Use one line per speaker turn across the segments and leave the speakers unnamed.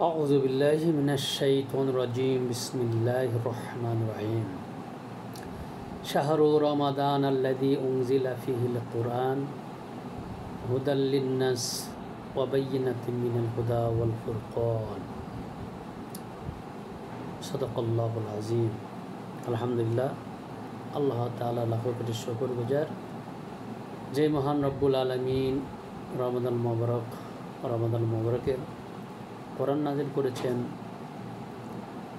أعوذ بالله من الشيطان الرجيم بسم الله الرحمن الرحيم شهر رمضان الذي أنزل فيه القرآن هدى للناس وبينة من الهدى والفرقان صدق الله العظيم الحمد لله আল্লাহ তাআলা লাখো কোটি শুকর গুজার যে মহান রব্বুল আলামিন রমাদান মোবারকে কোরআন নাজিল করেছেন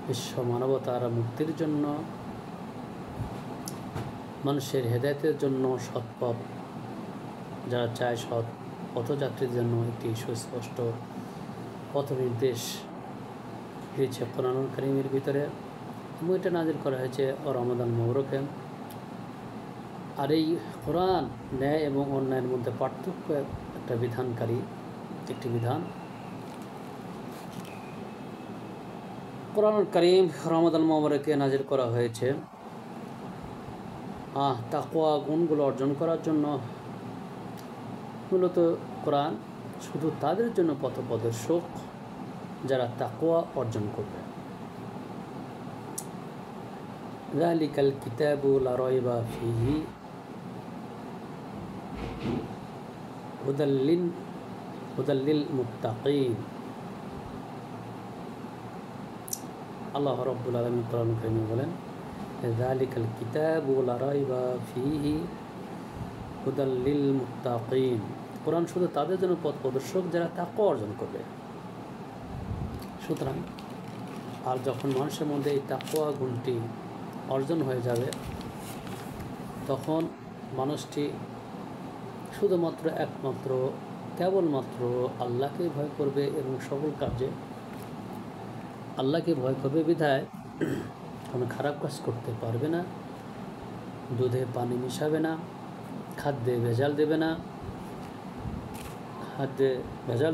বিশ্ব মানবতার মুক্তির জন্য, মানুষের হেদায়েতের জন্য, সৎপথ যারা চায় সৎ পথযাত্রীর জন্য একটি সুস্পষ্ট পথ নির্দেশ দিয়েছে কোরআনুল কারীমের ভিতরে, এবং এটা নাজিল করা হয়েছে রমাদান মোবারকে। আর এই কোরআন ন্যায় এবং অন্যায়ের মধ্যে পার্থক্য একটা বিধানকারী একটি বিধান। কোরআনুল কারীম রমাদান মোবারকে নাজিল করা হয়েছে তাকওয়া গুণগুলো অর্জন করার জন্য। মূলত কোরআন শুধু তাদের জন্য পথপ্রদর্শক যারা তাকওয়া অর্জন করবে। যালিকাল কিতাবু লা রাইবা ফীহি হুদাল লিল মুত্তাকিন। আল্লাহ রাব্বুল আলামিন কোরআনুল কারীমে বলেন, যালিকাল কিতাবু লা রাইবা ফীহি হুদাল লিল মুত্তাকিন। কোরআন শুধু তাদের জন্য পথ প্রদর্শক যারা তাকওয়া অর্জন করবে। সুতরাং আর যখন মানুষের মধ্যে এই তাকওয়া গুণটি অর্জন হয়ে যাবে, তখন মানুষটি শুধুমাত্র একমাত্র কেবলমাত্র আল্লাহকে ভয় করবে এবং সকল কাজে আল্লাহকে ভয় করবে। বিধায় কোনো খারাপ কাজ করতে পারবে না, দুধে পানি মিশাবে না, খাদ্যে ভেজাল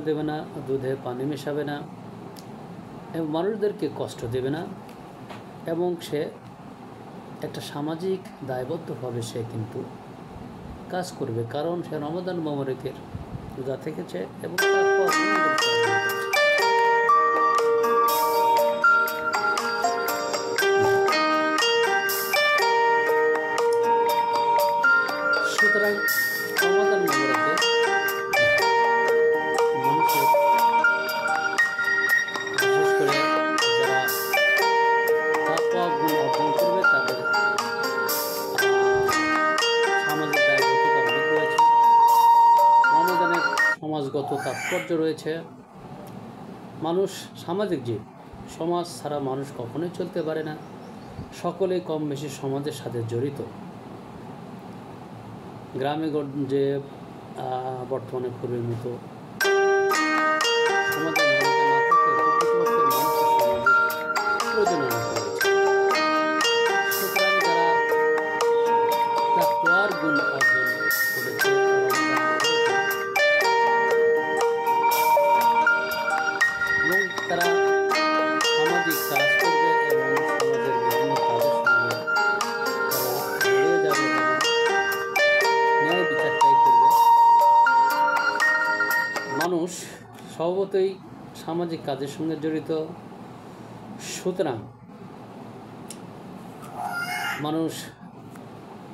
দেবে না, দুধে পানি মেশাবে না, এবং মানুষদেরকে কষ্ট দেবে না, এবং সে একটা সামাজিক দায়বদ্ধভাবে সে কিন্তু কাজ করবে, কারণ সে রমাদান মোবারকের রোজা থেকেছে এবং সুতরাং রমাদান মোবারকে মানুষের বিশেষ করে যারা তাকওয়া গুণ অর্জন করবে তাদের সামাজিক দায়বদ্ধতা অনেক রয়েছে। রমাদানের সমাজগত তাৎপর্য রয়েছে। মানুষ সামাজিক জীব, সমাজ ছাড়া মানুষ কখনোই চলতে পারে না। সকলেই কম বেশি সমাজের সাথে জড়িত। গ্রামে গঞ্জে বর্তমানে পূর্বের মতো সমাজের না থাকে, প্রয়োজন রয়েছে। সুতরাং যারা তাকওয়ার গুণ অর্জন করেছে এবং তারা সামাজিক কাজ করবে এবং সমাজের বিভিন্ন কাজের সঙ্গে তারা জড়িয়ে যাবে এবং ন্যায় বিচারটাই করবে। মানুষ স্বভাবতই সামাজিক কাজের সঙ্গে জড়িত। সুতরাং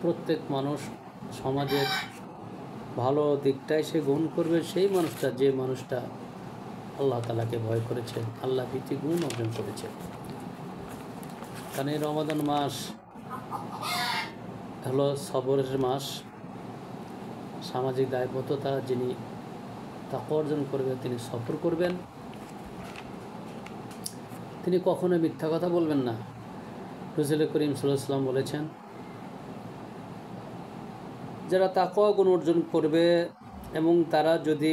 প্রত্যেক মানুষ সমাজের ভালো দিকটাই সে গ্রহণ করবে। সেই মানুষটা যে মানুষটা আল্লাহ তাআলাকে ভয় করেছে, আল্লাহ ভীতি গুণ অর্জন করেছে। কারণ এই রমাদান মাস হলো সবরের মাস। সামাজিক দায়বদ্ধতা যিনি তাকওয়া অর্জন করবে তিনি সবর করবেন, তিনি কখনো মিথ্যা কথা বলবেন না। রাসূল করিম সাল্লাল্লাহু আলাইহি ওয়াসাল্লাম বলেছেন, যারা তাকওয়া গুণ অর্জন করবে এবং তারা যদি